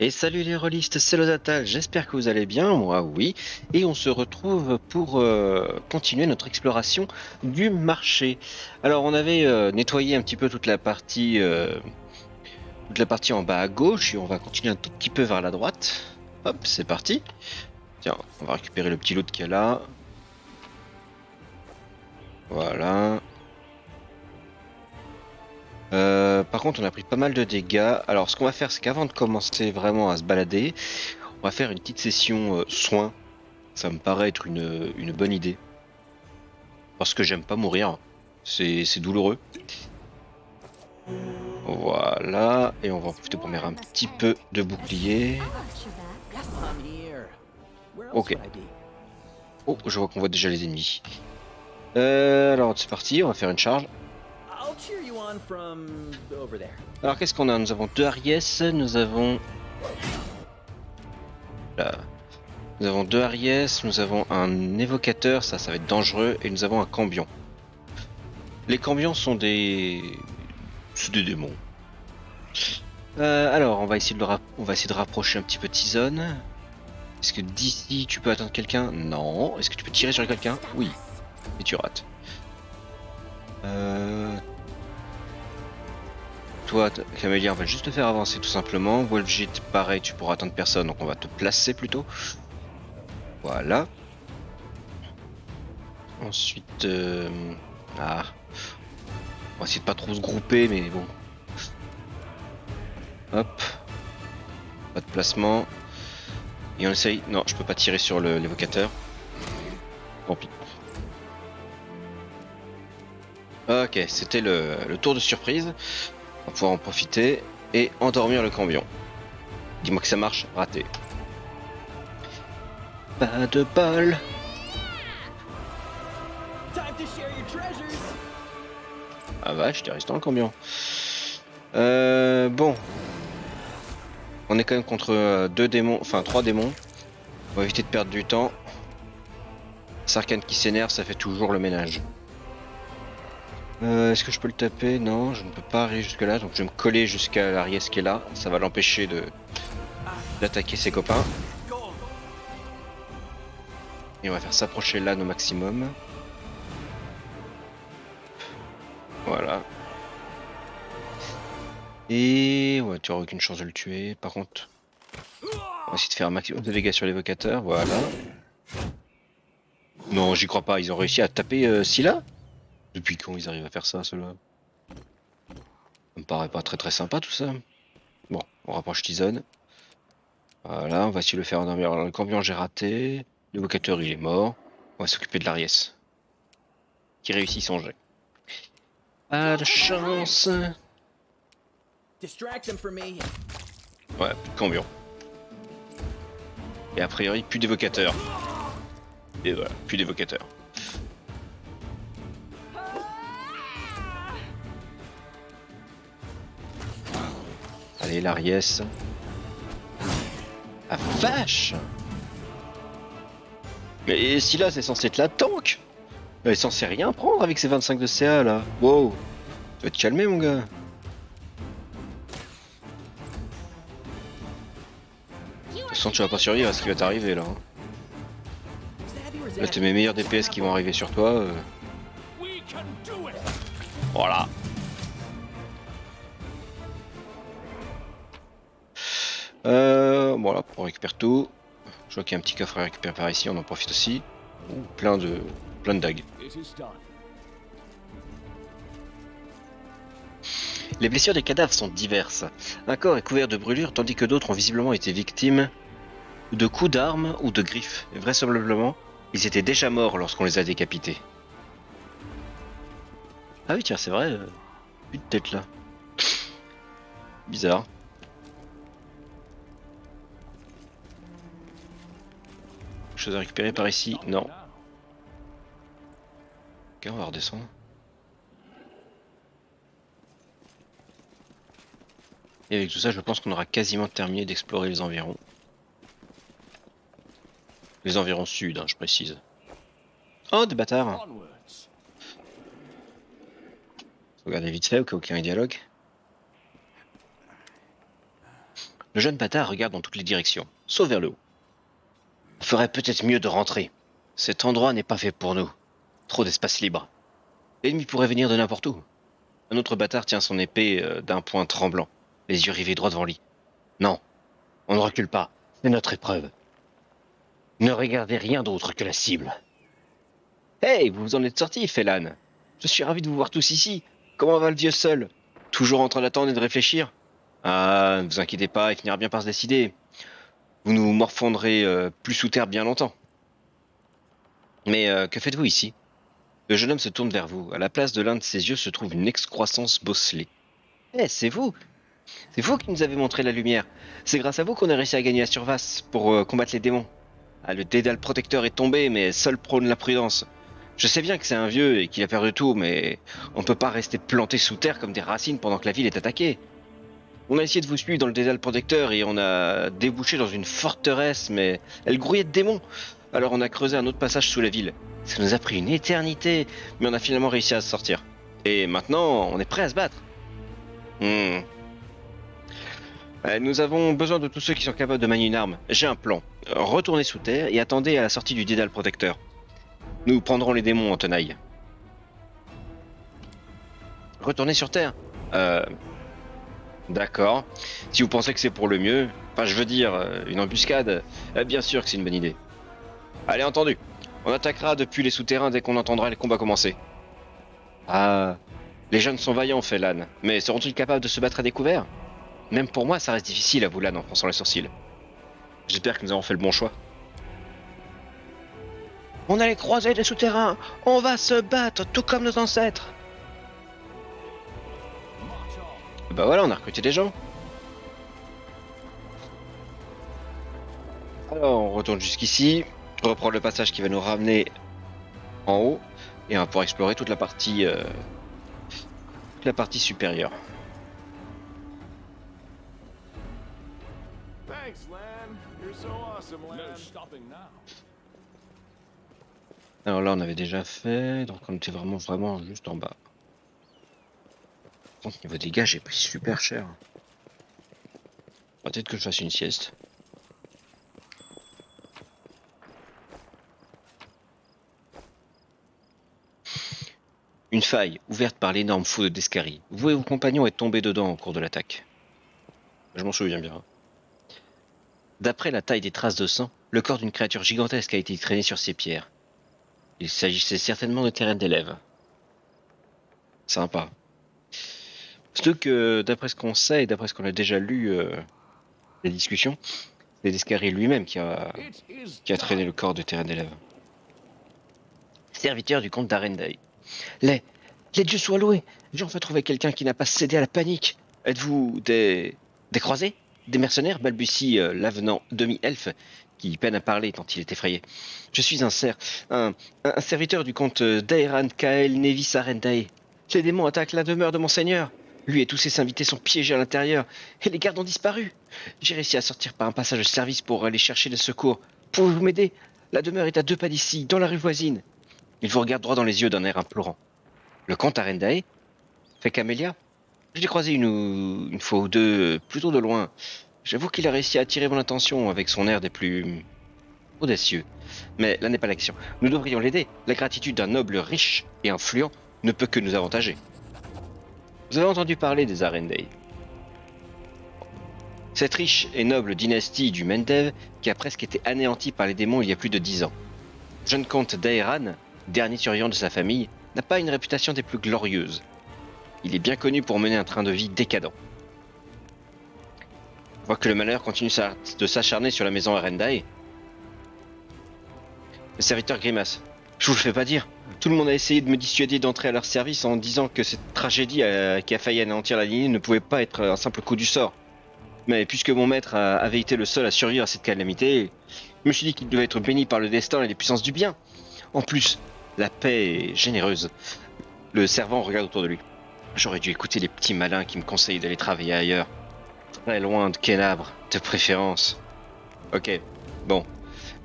Et salut les rôlistes, c'est Lozatal, j'espère que vous allez bien, moi oui, et on se retrouve pour continuer notre exploration du marché. Alors on avait nettoyé un petit peu toute la partie en bas à gauche, et on va continuer un tout petit peu vers la droite. Hop, c'est parti. Tiens, on va récupérer le petit loot qu'il y a là. Voilà. Par contre on a pris pas mal de dégâts. Alors ce qu'on va faire, c'est qu'avant de commencer vraiment à se balader, on va faire une petite session soins. Ça me paraît être une bonne idée. Parce que j'aime pas mourir. C'est douloureux. Voilà. Et on va en profiter pour mettre un petit peu de bouclier. Ok. Oh, je vois qu'on voit déjà les ennemis. Alors c'est parti, on va faire une charge. Alors qu'est-ce qu'on a? Nous avons deux Aries, là, nous avons deux Aries, nous avons un évocateur, ça va être dangereux, et nous avons un cambion. Les cambions sont c'est des démons. Alors, on va essayer de rapprocher un petit peu Tizone. Est-ce que d'ici tu peux atteindre quelqu'un? Non. Est-ce que tu peux tirer sur quelqu'un? Oui. Et tu rates. Toi, Camélia, on va juste te faire avancer tout simplement. Wolfjit, pareil, tu pourras atteindre personne, donc on va te placer plutôt. Voilà. Ensuite, on va essayer de pas trop se grouper, mais bon. Hop. Pas de placement. Et on essaye. Non, je peux pas tirer sur l'évocateur. Tant pis. Ok, c'était le tour de surprise. On va pouvoir en profiter et endormir le cambion. Dis-moi que ça marche, raté. Pas de bol. Ah vache, t'es resté dans le cambion. Bon. On est quand même contre deux démons, enfin trois démons. On va éviter de perdre du temps. Sarkhan qui s'énerve, ça fait toujours le ménage. Est-ce que je peux le taper? Non, je ne peux pas arriver jusque là, donc je vais me coller jusqu'à l'Ariès qui est là. Ça va l'empêcher d'attaquer ses copains. Et on va faire s'approcher là au maximum. Voilà. Et ouais, tu n'auras aucune chance de le tuer. Par contre, on va essayer de faire un maximum de dégâts sur l'évocateur. Voilà. Non, j'y crois pas. Ils ont réussi à taper Scylla? Depuis quand ils arrivent à faire ça, ceux-là? Ça me paraît pas très très sympa tout ça. Bon, on rapproche Tizone. Voilà, on va essayer de le faire endormir. Alors, le cambion, j'ai raté. L'évocateur, il est mort. On va s'occuper de l'Ariès. Qui réussit son jet. Pas de chance. Ouais, plus de cambion. Et a priori, plus d'évocateur. Et voilà, plus d'évocateur. Allez, l'Ariès. Ah vache! Mais si là, c'est censé être la tank! Elle est censée rien prendre avec ses 25 de CA là. Wow! Tu vas te calmer, mon gars. De toute façon, tu vas pas survivre à ce qui va t'arriver là. Là, t'es mes meilleurs DPS qui vont arriver sur toi. Voilà. Voilà, on récupère tout. Je vois qu'il y a un petit coffre à récupérer par ici, on en profite aussi. Ouh, plein de dagues. Les blessures des cadavres sont diverses. Un corps est couvert de brûlures tandis que d'autres ont visiblement été victimes de coups d'armes ou de griffes. Et vraisemblablement, ils étaient déjà morts lorsqu'on les a décapités. Ah oui, tiens, c'est vrai. Plus de tête là. Bizarre. Chose à récupérer par ici? Non. Ok, on va redescendre. Et avec tout ça, je pense qu'on aura quasiment terminé d'explorer les environs. Les environs sud, hein, je précise. Oh, des bâtards! Regardez vite fait au cas où il y a un dialogue. Le jeune bâtard regarde dans toutes les directions, sauf vers le haut. On ferait peut-être mieux de rentrer. Cet endroit n'est pas fait pour nous. Trop d'espace libre. L'ennemi pourrait venir de n'importe où. Un autre bâtard tient son épée d'un poing tremblant, les yeux rivés droit devant lui. Non, on ne recule pas. C'est notre épreuve. Ne regardez rien d'autre que la cible. Hey, vous en êtes sortis, Félan. Je suis ravi de vous voir tous ici. Comment va le vieux seul? Toujours en train d'attendre et de réfléchir? Ah, ne vous inquiétez pas, il finira bien par se décider. Vous nous morfondrez plus sous terre bien longtemps. Mais que faites-vous ici? Le jeune homme se tourne vers vous. À la place de l'un de ses yeux se trouve une excroissance bosselée. Eh, c'est vous! C'est vous qui nous avez montré la lumière. C'est grâce à vous qu'on a réussi à gagner la surface pour combattre les démons. Ah, le dédale protecteur est tombé, mais seul prône la prudence. Je sais bien que c'est un vieux et qu'il a perdu tout, mais on ne peut pas rester planté sous terre comme des racines pendant que la ville est attaquée. On a essayé de vous suivre dans le dédale protecteur et on a débouché dans une forteresse, mais elle grouillait de démons. Alors on a creusé un autre passage sous la ville. Ça nous a pris une éternité, mais on a finalement réussi à se sortir. Et maintenant, on est prêt à se battre. Nous avons besoin de tous ceux qui sont capables de manier une arme. J'ai un plan. Retournez sous terre et attendez à la sortie du dédale protecteur. Nous prendrons les démons en tenaille. Retournez sur terre. D'accord. Si vous pensez que c'est pour le mieux, enfin je veux dire, une embuscade, bien sûr que c'est une bonne idée. Allez, entendu. On attaquera depuis les souterrains dès qu'on entendra les combats commencer. Ah, les jeunes sont vaillants, fait Lan, mais seront-ils capables de se battre à découvert? Même pour moi, ça reste difficile, avoue Lan en fronçant les sourcils. J'espère que nous avons fait le bon choix. On allait croiser les souterrains. On va se battre, tout comme nos ancêtres. Bah voilà, on a recruté des gens. Alors, on retourne jusqu'ici. Reprendre le passage qui va nous ramener en haut. Et on va pouvoir explorer toute la partie supérieure. Thanks, Lan. You're so awesome, Lan. No stopping now. Alors là, on avait déjà fait, donc on était vraiment juste en bas. Par contre, niveau dégâts, j'ai pris super cher. Peut-être que je fasse une sieste. Une faille, ouverte par l'énorme feu d'Escari. Vous et vos compagnons êtes tombés dedans au cours de l'attaque. Je m'en souviens bien. D'après la taille des traces de sang, le corps d'une créature gigantesque a été traîné sur ces pierres. Il s'agissait certainement de terrain d'élèves. Sympa. Surtout que, d'après ce qu'on sait et d'après ce qu'on a déjà lu, les discussions, c'est Descaries lui-même qui a traîné le corps de terrain d'élèves. Serviteur du comte d'Arendai. Les dieux soient loués! J'ai enfin trouvé quelqu'un qui n'a pas cédé à la panique. Êtes-vous des croisés? Des mercenaires? Balbutie l'avenant demi-elfe, qui peine à parler tant il est effrayé. Je suis un serviteur du comte Daeran Kael Nevis Arendai. Les démons attaquent la demeure de mon seigneur. Lui et tous ses invités sont piégés à l'intérieur, et les gardes ont disparu. J'ai réussi à sortir par un passage de service pour aller chercher des secours. Pouvez-vous m'aider? La demeure est à 2 pas d'ici, dans la rue voisine. Il vous regarde droit dans les yeux d'un air implorant. Le comte Arendai? Fait Camélia? Je l'ai croisé une fois ou deux, plutôt de loin. J'avoue qu'il a réussi à attirer mon attention avec son air des plus audacieux. Mais là n'est pas l'action. Nous devrions l'aider. La gratitude d'un noble riche et influent ne peut que nous avantager. Vous avez entendu parler des Arendai. Cette riche et noble dynastie du Mendev qui a presque été anéantie par les démons il y a plus de 10 ans. Le jeune comte Daeran, dernier survivant de sa famille, n'a pas une réputation des plus glorieuses. Il est bien connu pour mener un train de vie décadent. On voit que le malheur continue de s'acharner sur la maison Arendai. Le serviteur grimace. Je vous le fais pas dire. Tout le monde a essayé de me dissuader d'entrer à leur service en disant que cette tragédie qui a failli anéantir la lignée ne pouvait pas être un simple coup du sort. Mais puisque mon maître avait été le seul à survivre à cette calamité, je me suis dit qu'il devait être béni par le destin et les puissances du bien. En plus, la paix est généreuse. Le servant regarde autour de lui. J'aurais dû écouter les petits malins qui me conseillent d'aller travailler ailleurs. Très loin de Kenabre, de préférence. Ok, bon.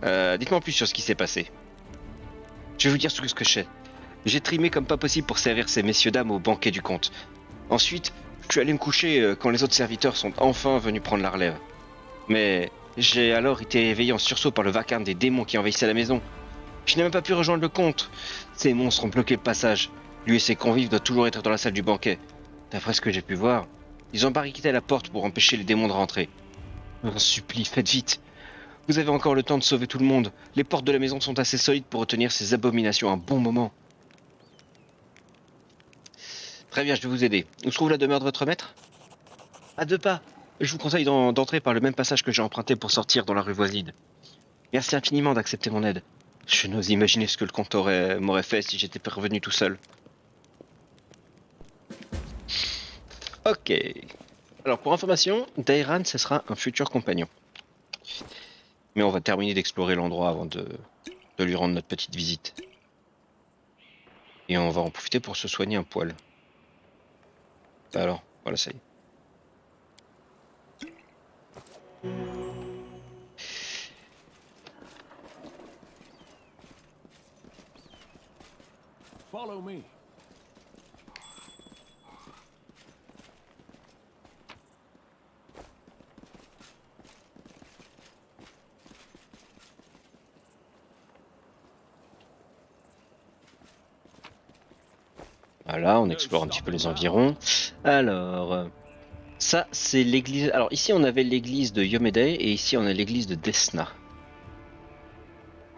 Dites-moi plus sur ce qui s'est passé. Je vais vous dire tout ce que je sais. J'ai trimé comme pas possible pour servir ces messieurs-dames au banquet du comte. Ensuite, je suis allé me coucher quand les autres serviteurs sont enfin venus prendre la relève. Mais j'ai alors été réveillé en sursaut par le vacarme des démons qui envahissaient la maison. Je n'ai même pas pu rejoindre le comte. Ces monstres ont bloqué le passage. Lui et ses convives doivent toujours être dans la salle du banquet. D'après ce que j'ai pu voir, ils ont barricadé la porte pour empêcher les démons de rentrer. Je vous en supplie, faites vite. Vous avez encore le temps de sauver tout le monde. Les portes de la maison sont assez solides pour retenir ces abominations un bon moment. Très bien, je vais vous aider. Où se trouve la demeure de votre maître? À 2 pas. Je vous conseille d'entrer par le même passage que j'ai emprunté pour sortir dans la rue voisine. Merci infiniment d'accepter mon aide. Je n'ose imaginer ce que le comte m'aurait fait si j'étais revenu tout seul. Ok. Alors pour information, Dairan, ce sera un futur compagnon. Mais on va terminer d'explorer l'endroit avant de lui rendre notre petite visite. Et on va en profiter pour se soigner un poil. Alors, voilà, ça y est. Follow me. Voilà, on explore un petit peu les environs. Alors, ça c'est l'église. Alors ici on avait l'église de Yomedei et ici on a l'église de Desna.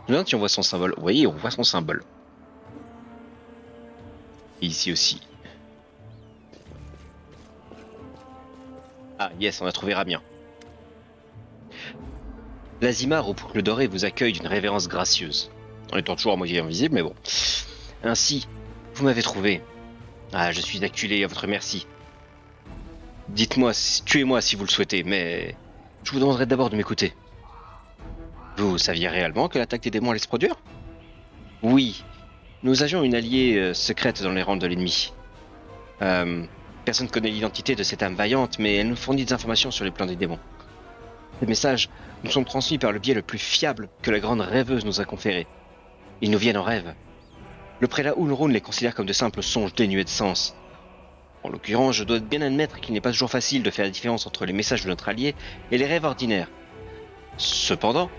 Là, si on voit son symbole. Oui, on voit son symbole. Et ici aussi. Ah yes, on a trouvé Ramien. L'Azimar au boucle doré vous accueille d'une révérence gracieuse. En étant toujours à moitié invisible, mais bon. Ainsi, vous m'avez trouvé. Ah, je suis acculé à votre merci. Dites-moi, tuez-moi si vous le souhaitez, mais je vous demanderai d'abord de m'écouter. Vous saviez réellement que l'attaque des démons allait se produire? Oui, nous avions une alliée secrète dans les rangs de l'ennemi. Personne ne connaît l'identité de cette âme vaillante, mais elle nous fournit des informations sur les plans des démons. Ces messages nous sont transmis par le biais le plus fiable que la grande rêveuse nous a conféré. Ils nous viennent en rêve. Le prélat Ulrun les considère comme de simples songes dénués de sens. En l'occurrence, je dois bien admettre qu'il n'est pas toujours facile de faire la différence entre les messages de notre allié et les rêves ordinaires. Cependant,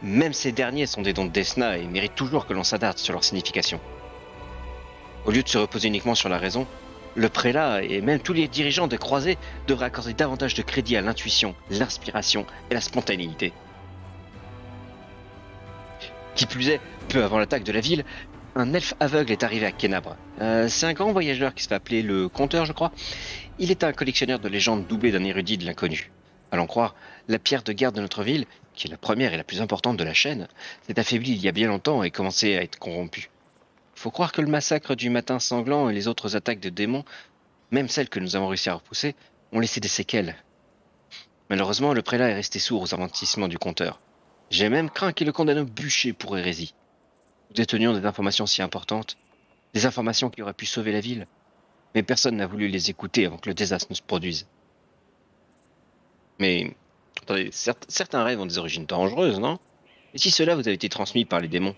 même ces derniers sont des dons de Desna et méritent toujours que l'on s'attarde sur leur signification. Au lieu de se reposer uniquement sur la raison, le prélat et même tous les dirigeants des croisés devraient accorder davantage de crédit à l'intuition, l'inspiration et la spontanéité. Qui plus est, peu avant l'attaque de la ville, un elfe aveugle est arrivé à Kenabre. C'est un grand voyageur qui se fait appeler le Conteur, je crois. Il est un collectionneur de légendes doublé d'un érudit de l'inconnu. À l'en croire, la pierre de garde de notre ville, qui est la première et la plus importante de la chaîne, s'est affaiblie il y a bien longtemps et commençait à être corrompue. Faut croire que le massacre du matin sanglant et les autres attaques de démons, même celles que nous avons réussi à repousser, ont laissé des séquelles. Malheureusement, le prélat est resté sourd aux avertissements du Conteur. J'ai même craint qu'il le condamne au bûcher pour hérésie. Nous détenions des informations si importantes, des informations qui auraient pu sauver la ville, mais personne n'a voulu les écouter avant que le désastre ne se produise. Mais, attendez, certains rêves ont des origines dangereuses, non? Et si cela vous avait été transmis par les démons?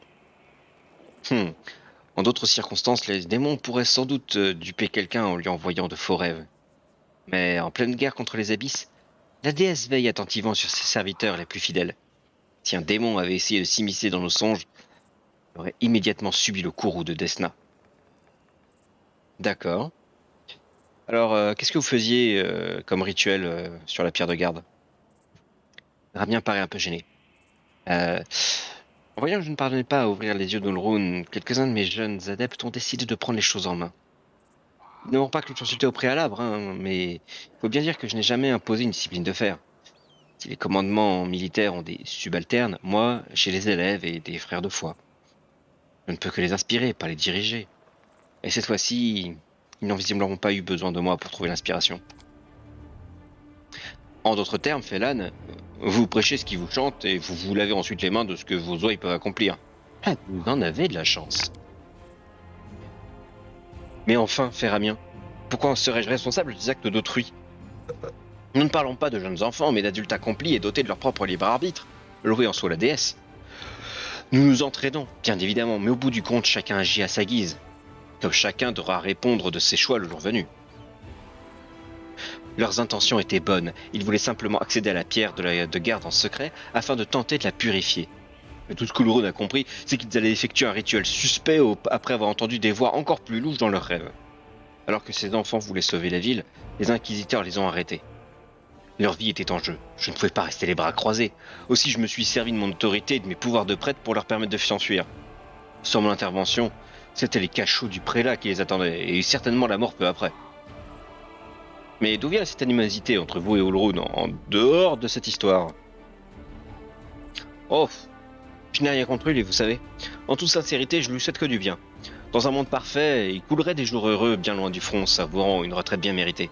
En d'autres circonstances, les démons pourraient sans doute duper quelqu'un en lui envoyant de faux rêves. Mais en pleine guerre contre les abysses, la déesse veille attentivement sur ses serviteurs les plus fidèles. Si un démon avait essayé de s'immiscer dans nos songes, il aurait immédiatement subi le courroux de Desna. D'accord. Alors, qu'est-ce que vous faisiez comme rituel sur la pierre de garde? Ramien paraît un peu gêné. En voyant que je ne parvenais pas à ouvrir les yeux d'Ulrun, quelques-uns de mes jeunes adeptes ont décidé de prendre les choses en main. Ils n'auront pas consulté au préalable, mais il faut bien dire que je n'ai jamais imposé une discipline de fer. Si les commandements militaires ont des subalternes, moi, j'ai les élèves et des frères de foi. Je ne peux que les inspirer, pas les diriger. Et cette fois-ci, ils n'ont visiblement pas eu besoin de moi pour trouver l'inspiration. En d'autres termes, Félan, vous prêchez ce qui vous chante et vous vous lavez ensuite les mains de ce que vos oeils peuvent accomplir. Ah, vous en avez de la chance. Mais enfin, Féramien, pourquoi serais-je responsable des actes d'autrui? Nous ne parlons pas de jeunes enfants, mais d'adultes accomplis et dotés de leur propre libre arbitre. Loué en soit la déesse. Nous nous entraînons, bien évidemment, mais au bout du compte, chacun agit à sa guise. Comme chacun devra répondre de ses choix le jour venu. Leurs intentions étaient bonnes, ils voulaient simplement accéder à la pierre de garde en secret afin de tenter de la purifier. Mais tout ce que Ulrun a compris, c'est qu'ils allaient effectuer un rituel suspect après avoir entendu des voix encore plus louches dans leurs rêves. Alors que ces enfants voulaient sauver la ville, les inquisiteurs les ont arrêtés. Leur vie était en jeu, je ne pouvais pas rester les bras croisés. Aussi je me suis servi de mon autorité et de mes pouvoirs de prêtre pour leur permettre de s'enfuir. Sans mon intervention, c'était les cachots du prélat qui les attendaient, et certainement la mort peu après. Mais d'où vient cette animosité entre vous et Ulrun en dehors de cette histoire? Oh, je n'ai rien contre lui, vous savez. En toute sincérité, je lui souhaite que du bien. Dans un monde parfait, il coulerait des jours heureux bien loin du front, savourant une retraite bien méritée.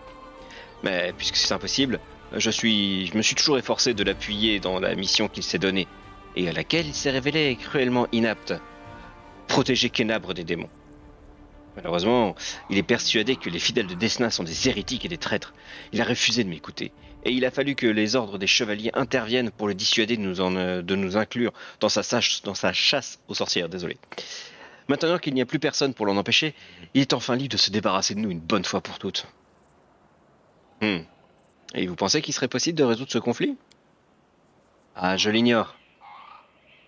Mais puisque c'est impossible, je me suis toujours efforcé de l'appuyer dans la mission qu'il s'est donnée, et à laquelle il s'est révélé cruellement inapte. Protéger Kennabre des démons. Malheureusement, il est persuadé que les fidèles de Desna sont des hérétiques et des traîtres. Il a refusé de m'écouter, et il a fallu que les ordres des chevaliers interviennent pour le dissuader de nous inclure dans dans sa chasse aux sorcières. Désolé. Maintenant qu'il n'y a plus personne pour l'en empêcher, il est enfin libre de se débarrasser de nous une bonne fois pour toutes. Et vous pensez qu'il serait possible de résoudre ce conflit? Ah, je l'ignore.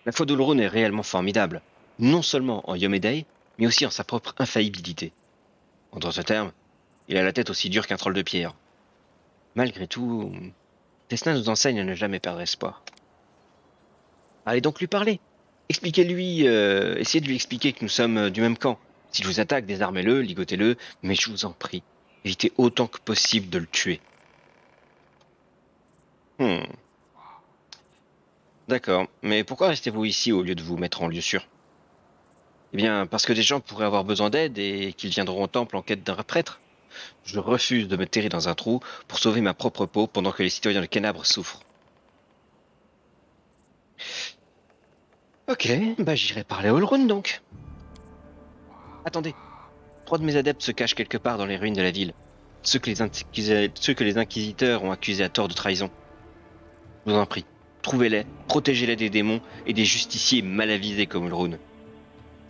La foi d'Ulrun est réellement formidable, non seulement en Yomedei, mais aussi en sa propre infaillibilité. En d'autres termes, il a la tête aussi dure qu'un troll de pierre. Malgré tout, Desna nous enseigne à ne jamais perdre espoir. Allez donc lui parler. Expliquez-lui, essayez de lui expliquer que nous sommes du même camp. S'il vous attaque, désarmez-le, ligotez-le, mais je vous en prie, évitez autant que possible de le tuer. D'accord, mais pourquoi restez-vous ici au lieu de vous mettre en lieu sûr? Eh bien, parce que des gens pourraient avoir besoin d'aide et qu'ils viendront au temple en quête d'un prêtre. Je refuse de me terrer dans un trou pour sauver ma propre peau pendant que les citoyens de Kennabre souffrent. Ok, bah j'irai parler à Ulrun donc. Attendez, 3 de mes adeptes se cachent quelque part dans les ruines de la ville. Ceux que les inquisiteurs ont accusés à tort de trahison. Je vous en prie, trouvez-les, protégez-les des démons et des justiciers mal avisés comme Ulrun.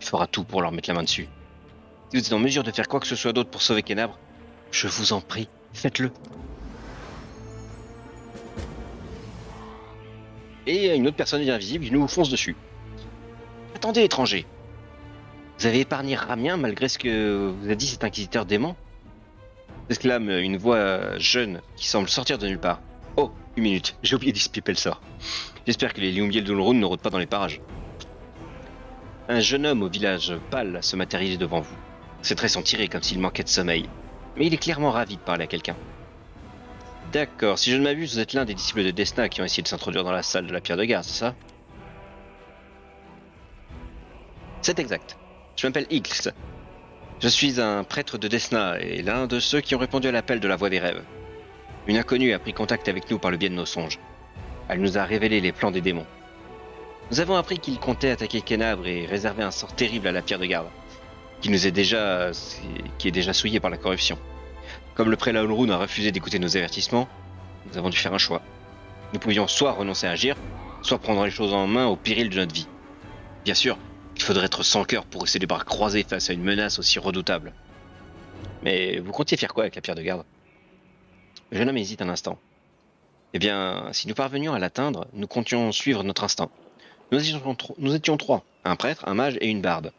Il fera tout pour leur mettre la main dessus. Si vous êtes en mesure de faire quoi que ce soit d'autre pour sauver Kennabre, je vous en prie, faites-le. Et une autre personne invisible nous fonce dessus. Attendez, étranger. Vous avez épargné Ramien malgré ce que vous a dit cet inquisiteur dément? S'exclame une voix jeune qui semble sortir de nulle part. Oh, une minute, j'ai oublié d'expliquer le sort. J'espère que les Liumbiel d'Ulrun ne rôdent pas dans les parages. Un jeune homme au visage pâle se matérialise devant vous. Ses traits sont tirés comme s'il manquait de sommeil. Mais il est clairement ravi de parler à quelqu'un. D'accord, si je ne m'abuse, vous êtes l'un des disciples de Desna qui ont essayé de s'introduire dans la salle de la pierre de garde, c'est ça? C'est exact. Je m'appelle X. Je suis un prêtre de Desna et l'un de ceux qui ont répondu à l'appel de la voix des rêves. Une inconnue a pris contact avec nous par le biais de nos songes. Elle nous a révélé les plans des démons. Nous avons appris qu'ils comptaient attaquer Kennabre et réserver un sort terrible à la pierre de garde, qui est déjà souillée par la corruption. Comme le prélat Ulrun a refusé d'écouter nos avertissements, nous avons dû faire un choix. Nous pouvions soit renoncer à agir, soit prendre les choses en main au péril de notre vie. Bien sûr, il faudrait être sans cœur pour rester les bras croisés face à une menace aussi redoutable. Mais vous comptiez faire quoi avec la pierre de garde? Le jeune homme hésite un instant. Eh bien, si nous parvenions à l'atteindre, nous comptions suivre notre instinct. Nous étions 3, un prêtre, un mage et une barde.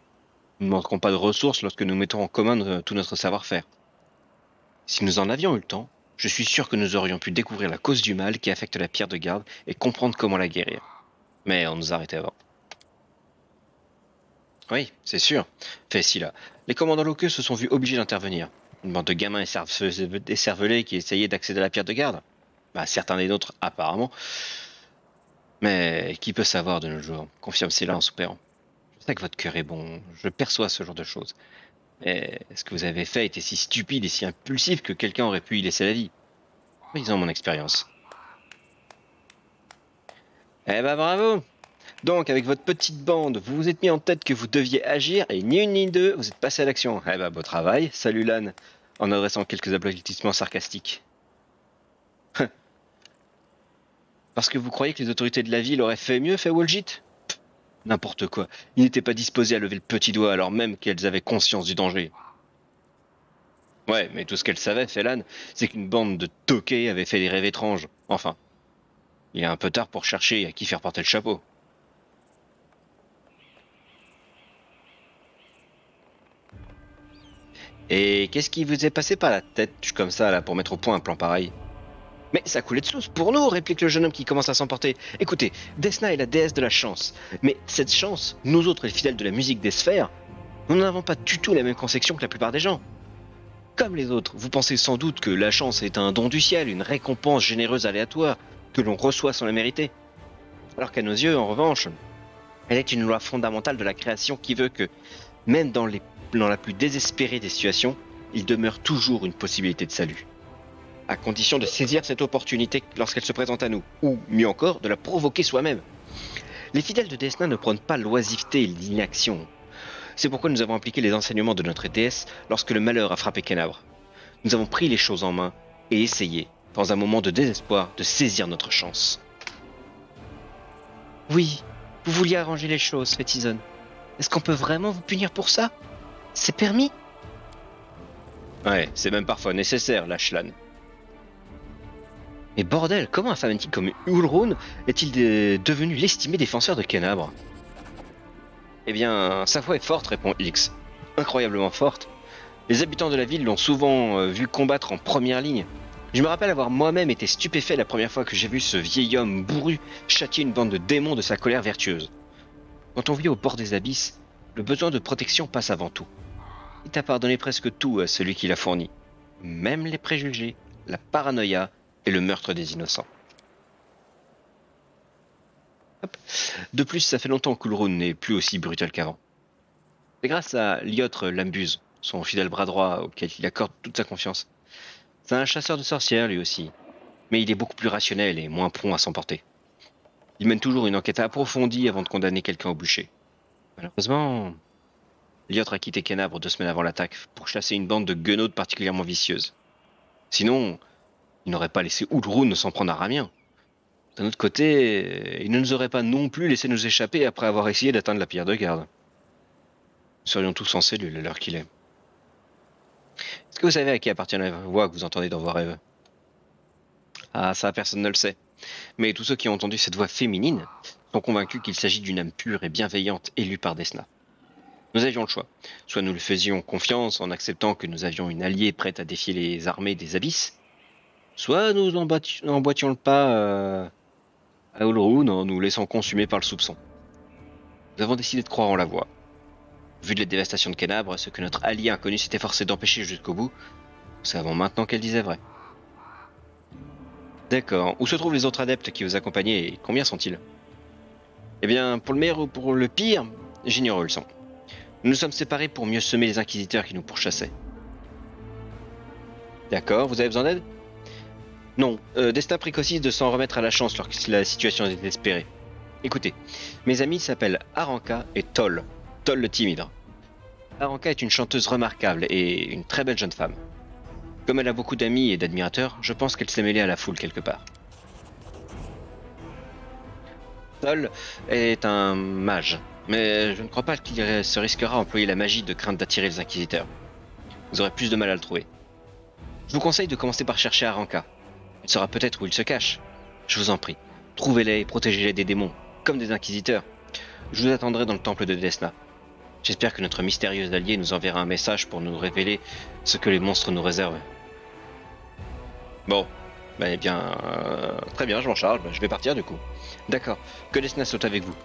Nous ne manquerons pas de ressources lorsque nous mettons en commun tout notre savoir-faire. Si nous en avions eu le temps, je suis sûr que nous aurions pu découvrir la cause du mal qui affecte la pierre de garde et comprendre comment la guérir. Mais on nous arrêtait avant. Oui, c'est sûr, fait Scylla. Les commandants locaux se sont vus obligés d'intervenir. Une bande de gamins écervelés qui essayaient d'accéder à la pierre de garde. Bah, certains des nôtres, apparemment. Mais qui peut savoir de nos jours, confirme Scylla en soupirant. Je sais que votre cœur est bon, je perçois ce genre de choses. Mais ce que vous avez fait était si stupide et si impulsif que quelqu'un aurait pu y laisser la vie. Disons mon expérience. Eh ben bravo! Donc, avec votre petite bande, vous vous êtes mis en tête que vous deviez agir, et ni une ni deux, vous êtes passé à l'action. Eh ben, beau travail, salut Lan, en adressant quelques applaudissements sarcastiques. Parce que vous croyez que les autorités de la ville auraient fait mieux, fait Walgit? N'importe quoi, ils n'étaient pas disposés à lever le petit doigt alors même qu'elles avaient conscience du danger. Ouais, mais tout ce qu'elle savait, Félan, c'est qu'une bande de toqués avait fait des rêves étranges. Enfin, il est un peu tard pour chercher à qui faire porter le chapeau. Et qu'est-ce qui vous est passé par la tête comme ça, là, pour mettre au point un plan pareil? Mais ça coulait de source pour nous, réplique le jeune homme qui commence à s'emporter. Écoutez, Desna est la déesse de la chance. Mais cette chance, nous autres, les fidèles de la musique des sphères, nous n'en avons pas du tout la même conception que la plupart des gens. Comme les autres, vous pensez sans doute que la chance est un don du ciel, une récompense généreuse aléatoire, que l'on reçoit sans la mériter. Alors qu'à nos yeux, en revanche, elle est une loi fondamentale de la création qui veut que, même dans la plus désespérée des situations, il demeure toujours une possibilité de salut. À condition de saisir cette opportunité lorsqu'elle se présente à nous, ou, mieux encore, de la provoquer soi-même. Les fidèles de Desna ne prônent pas l'oisiveté et l'inaction. C'est pourquoi nous avons appliqué les enseignements de notre déesse lorsque le malheur a frappé Kenabre. Nous avons pris les choses en main et essayé, dans un moment de désespoir, de saisir notre chance. Oui, vous vouliez arranger les choses, Fétizon. Est-ce qu'on peut vraiment vous punir pour ça? C'est permis? Ouais, c'est même parfois nécessaire, lâche-l'âne. Mais bordel, comment un fanatique comme Ulrun est-il devenu l'estimé défenseur de Kenabre? Eh bien, sa voix est forte, répond X. Incroyablement forte. Les habitants de la ville l'ont souvent vu combattre en première ligne. Je me rappelle avoir moi-même été stupéfait la première fois que j'ai vu ce vieil homme bourru châtier une bande de démons de sa colère vertueuse. Quand on vit au bord des abysses, le besoin de protection passe avant tout. Il t'a pardonné presque tout à celui qui l'a fourni. Même les préjugés, la paranoïa et le meurtre des innocents. Hop. De plus, ça fait longtemps qu'Ulrun n'est plus aussi brutal qu'avant. C'est grâce à Lyotre Lambuse, son fidèle bras droit auquel il accorde toute sa confiance. C'est un chasseur de sorcières lui aussi, mais il est beaucoup plus rationnel et moins prompt à s'emporter. Il mène toujours une enquête approfondie avant de condamner quelqu'un au bûcher. Malheureusement, Lyotre a quitté Kenabre 2 semaines avant l'attaque pour chasser une bande de guenaudes particulièrement vicieuse. Sinon, il n'aurait pas laissé Ulrun s'en prendre à Ramien. D'un autre côté, il ne nous aurait pas non plus laissé nous échapper après avoir essayé d'atteindre la pierre de garde. Nous serions tous censés lui, l'heure qu'il est. Est-ce que vous savez à qui appartient la voix que vous entendez dans vos rêves? Ah, ça, personne ne le sait. Mais tous ceux qui ont entendu cette voix féminine sont convaincus qu'il s'agit d'une âme pure et bienveillante élue par Desna. Nous avions le choix. Soit nous lui faisions confiance en acceptant que nous avions une alliée prête à défier les armées des abysses, soit nous emboîtions le pas à Ulrun en nous laissant consumer par le soupçon. Nous avons décidé de croire en la voix. Vu de la dévastation de Kenabre, ce que notre allié inconnu s'est efforcé d'empêcher jusqu'au bout, nous savons maintenant qu'elle disait vrai. D'accord. Où se trouvent les autres adeptes qui vous accompagnaient et combien sont-ils? Eh bien, pour le meilleur ou pour le pire, j'ignore où ils sont. Nous nous sommes séparés pour mieux semer les inquisiteurs qui nous pourchassaient. D'accord, vous avez besoin d'aide? Non, Destin précocise de s'en remettre à la chance lorsque la situation est désespérée. Écoutez, mes amis s'appellent Aranka et Toll. Toll le timide. Aranka est une chanteuse remarquable et une très belle jeune femme. Comme elle a beaucoup d'amis et d'admirateurs, je pense qu'elle s'est mêlée à la foule quelque part. Toll est un mage, mais je ne crois pas qu'il se risquera à employer la magie de crainte d'attirer les inquisiteurs. Vous aurez plus de mal à le trouver. Je vous conseille de commencer par chercher Aranka. Elle saura peut-être où il se cache. Je vous en prie, trouvez-les et protégez-les des démons, comme des inquisiteurs. Je vous attendrai dans le temple de Desna. J'espère que notre mystérieux allié nous enverra un message pour nous révéler ce que les monstres nous réservent. Bon, eh bien, très bien, je m'en charge, je vais partir du coup. D'accord, que Desna soit avec vous.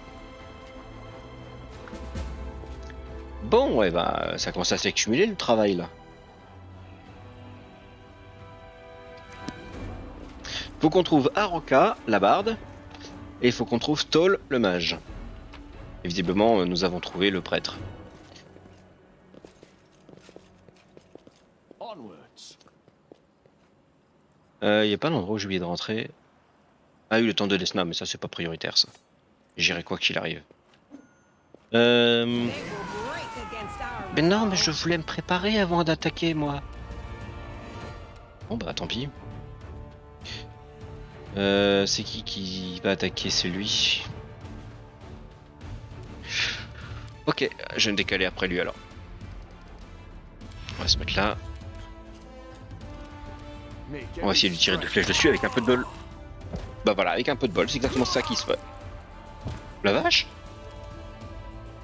Bon, ouais, ça commence à s'accumuler le travail là. Faut qu'on trouve Aranka, la barde, et il faut qu'on trouve Toll, le mage. Et visiblement, nous avons trouvé le prêtre. Y a pas d'endroit où j'ai oublié de rentrer. Ah oui, le temps de Desna, mais ça c'est pas prioritaire ça. J'irai quoi qu'il arrive. Mais non, mais je voulais me préparer avant d'attaquer moi. Bon bah tant pis. C'est qui va attaquer celui? Ok, je vais me décaler après lui alors. On va se mettre là. On va essayer de lui tirer 2 flèches dessus avec un peu de bol. Bah voilà, avec un peu de bol, c'est exactement ça qui se fait. La vache.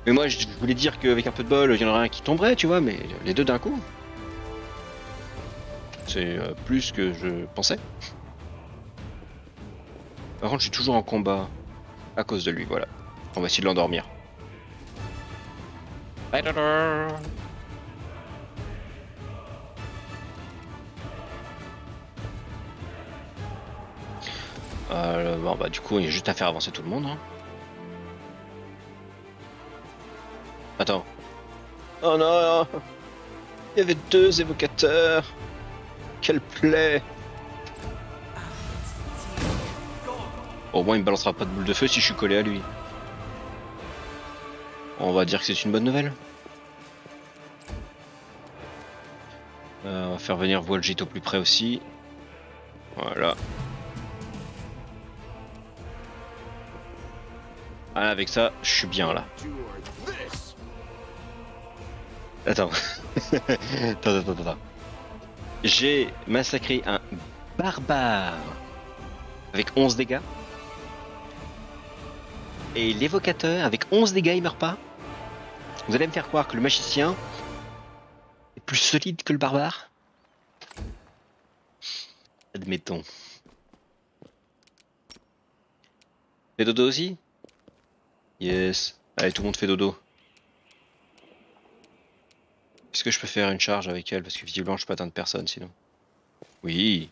Mais moi je voulais dire qu'avec un peu de bol, il y en aurait un qui tomberait, tu vois, mais les deux d'un coup. C'est plus que je pensais. Par contre, je suis toujours en combat à cause de lui, voilà. On va essayer de l'endormir. Bon bah du coup il y a juste à faire avancer tout le monde. Hein. Attends. Oh non, il y avait 2 évocateurs. Quelle plaie. Au moins il me balancera pas de boule de feu si je suis collé à lui. On va dire que c'est une bonne nouvelle. On va faire venir Voljit au plus près aussi. Voilà. Ah, avec ça, je suis bien là. Attends. Attends. J'ai massacré un barbare avec 11 dégâts. Et l'évocateur avec 11 dégâts, il meurt pas. Vous allez me faire croire que le magicien est plus solide que le barbare? Admettons. Fait dodo aussi? Yes. Allez, tout le monde fait dodo. Est-ce que je peux faire une charge avec elle? Parce que visiblement je peux atteindre personne sinon. Oui.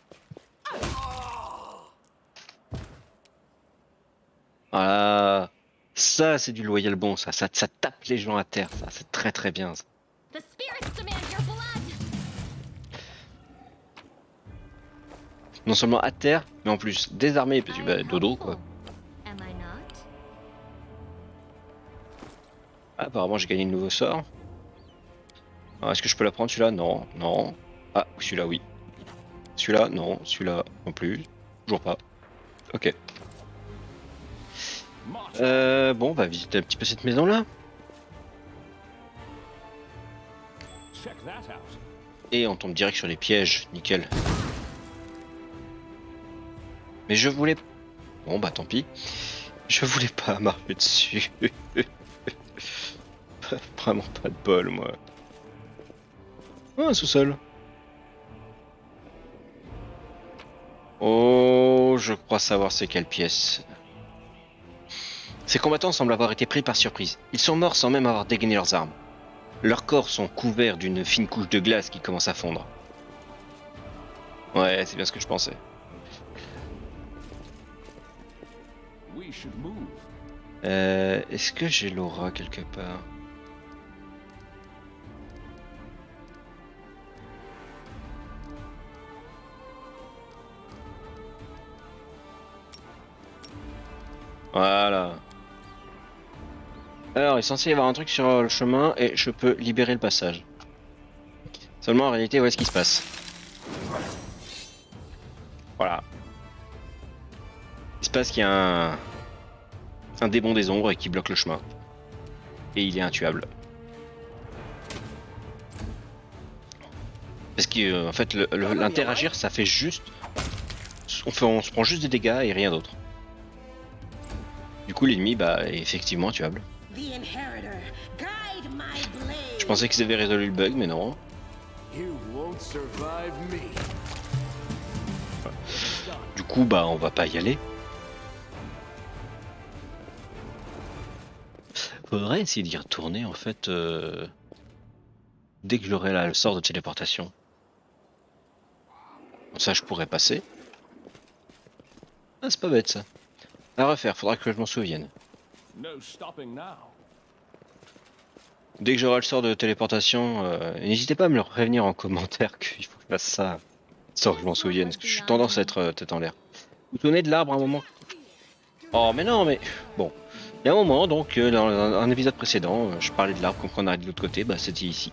Voilà. Ça c'est du loyal bon, ça tape les gens à terre, ça. C'est très très bien ça. Non seulement à terre, mais en plus désarmé, parce que bah, dodo quoi. Ah, apparemment j'ai gagné un nouveau sort. Est-ce que je peux la prendre celui-là? Non, non. Ah, celui-là oui. Celui-là, non. Celui-là non plus. Toujours pas. Ok. Bon, on va visiter un petit peu cette maison-là. Et on tombe direct sur les pièges. Nickel. Mais je voulais... Bon, bah tant pis. Je voulais pas marcher dessus. Vraiment pas de bol, moi. Oh, un sous-sol. Oh, je crois savoir c'est quelle pièce. Ces combattants semblent avoir été pris par surprise. Ils sont morts sans même avoir dégainé leurs armes. Leurs corps sont couverts d'une fine couche de glace qui commence à fondre. Ouais, c'est bien ce que je pensais. Est-ce que j'ai Laura quelque part? Voilà. Alors, il est censé y avoir un truc sur le chemin et je peux libérer le passage. Seulement, en réalité, où est-ce qu'il se passe? Voilà. Il se passe qu'il y a un démon des ombres qui bloque le chemin. Et il est intuable. Parce que, en fait, l'interagir, ça fait juste... On se prend juste des dégâts et rien d'autre. Du coup, l'ennemi, bah, est effectivement intuable. Je pensais qu'ils avaient résolu le bug, mais non. Du coup, bah, on va pas y aller. Faudrait essayer d'y retourner, en fait, dès que j'aurai le sort de téléportation. Comme ça, je pourrais passer. Ah, c'est pas bête, ça. À refaire, faudra que je m'en souvienne. Dès que j'aurai le sort de téléportation, n'hésitez pas à me le prévenir en commentaire qu'il faut que je fasse ça. Sans que je m'en souvienne, parce que je suis tendance à être tête en l'air. Vous vous souvenez de l'arbre à un moment? Oh mais non, mais... Bon. Il y a un moment, donc, dans un épisode précédent, je parlais de l'arbre, comme on arrive de l'autre côté, bah c'était ici.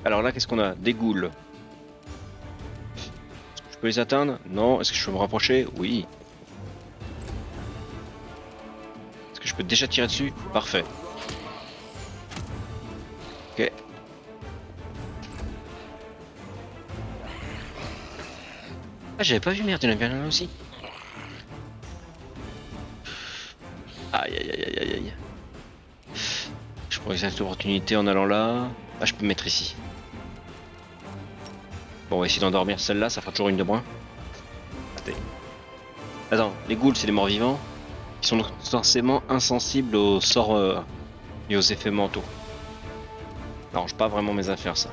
Alors là, qu'est-ce qu'on a? Des ghouls. Est-ce que je peux les atteindre? Non. Est-ce que je peux me rapprocher? Oui. Est-ce que je peux déjà tirer dessus? Parfait. Ok. Ah, j'avais pas vu, merde, il y en avait un là aussi. Aïe aïe aïe aïe aïe aïe. Je prends cette opportunité en allant là. Ah, je peux me mettre ici. Bon, on va essayer d'endormir celle-là, ça fera toujours une de moins. Attends, les ghouls, c'est des morts vivants. Ils sont forcément insensibles aux sorts et aux effets mentaux. Ça n'arrange pas vraiment mes affaires, ça.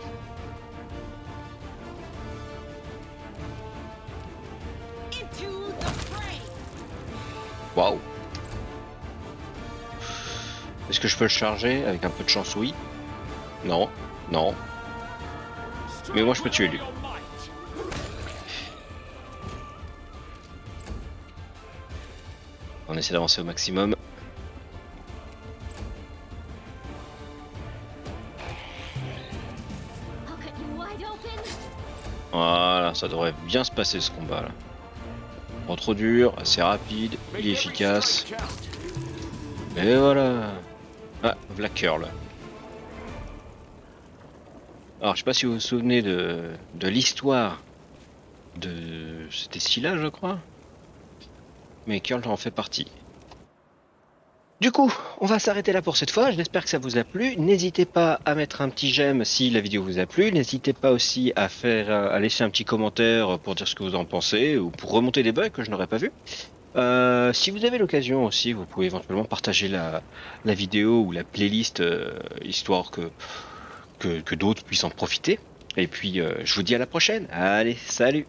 Waouh. Est-ce que je peux le charger avec un peu de chance? Oui. Non. Non. Mais moi, je peux tuer lui. On essaie d'avancer au maximum. Voilà, ça devrait bien se passer ce combat là. Pas trop dur, assez rapide, il est efficace. Et voilà. Ah, Black Curl. Alors, je sais pas si vous vous souvenez de l'histoire de... C'était Scylla, je crois. Mais Curl en fait partie. Du coup, on va s'arrêter là pour cette fois. J'espère que ça vous a plu. N'hésitez pas à mettre un petit j'aime si la vidéo vous a plu. N'hésitez pas aussi à laisser un petit commentaire pour dire ce que vous en pensez ou pour remonter des bugs que je n'aurais pas vu. Si vous avez l'occasion aussi, vous pouvez éventuellement partager la vidéo ou la playlist histoire que d'autres puissent en profiter. Et puis, je vous dis à la prochaine. Allez, salut!